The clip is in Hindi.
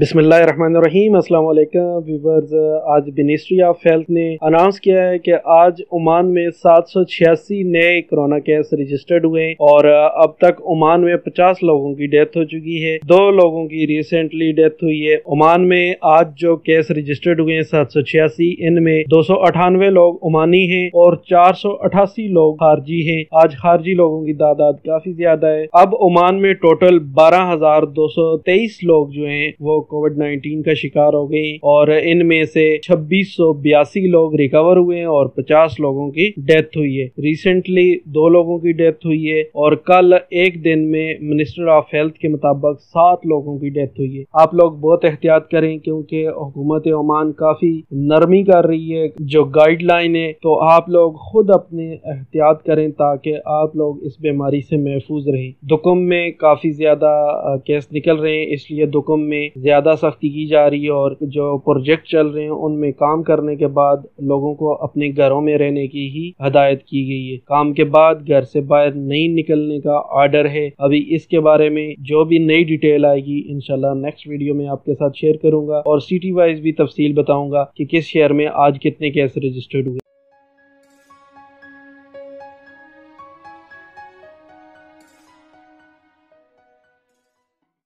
बिस्मिल्लाहिर्रहमानिर्रहीम, अस्सलाम वालेकुम व्यूअर्स। आज मिनिस्ट्री ऑफ हेल्थ ने अनाउंस किया है कि आज ओमान में 786 नए कोरोना केस रजिस्टर्ड हुए और अब तक ओमान में 50 लोगों की डेथ हो चुकी है। 2 लोगों की रिसेंटली डेथ हुई है। ओमान में आज जो केस रजिस्टर्ड हुए हैं 786, इनमें 298 लोग ओमानी हैं और 488 लोग खारजी हैं। आज खारजी लोगों की तादाद काफी ज्यादा है। अब ओमान में टोटल 12,223 लोग जो हैं वो कोविड-19 का शिकार हो गए और इनमें से 2682 लोग रिकवर हुए हैं और 50 लोगों की डेथ हुई है। रिसेंटली 2 लोगों की डेथ हुई है और कल एक दिन में मिनिस्टर ऑफ हेल्थ के मुताबिक 7 लोगों की डेथ हुई है। आप लोग बहुत एहतियात करें क्योंकि हुकूमत ओमान काफी नरमी कर रही है जो गाइडलाइन है, तो आप लोग खुद अपने एहतियात करें ताकि आप लोग इस बीमारी से महफूज रहें। दुकुम में काफी ज्यादा केस निकल रहे हैं, इसलिए दुकुम में ज्यादा सख्ती की जा रही है और जो प्रोजेक्ट चल रहे हैं उनमें काम करने के बाद लोगों को अपने घरों में रहने की ही हदायत की गई है। काम के बाद घर से बाहर नहीं निकलने का ऑर्डर है। अभी इसके बारे में जो भी नई डिटेल आएगी इंशाल्लाह नेक्स्ट वीडियो में आपके साथ शेयर करूंगा और सिटी वाइज भी तफसील बताऊंगा कि किस शहर में आज कितने केस रजिस्टर्ड हुए।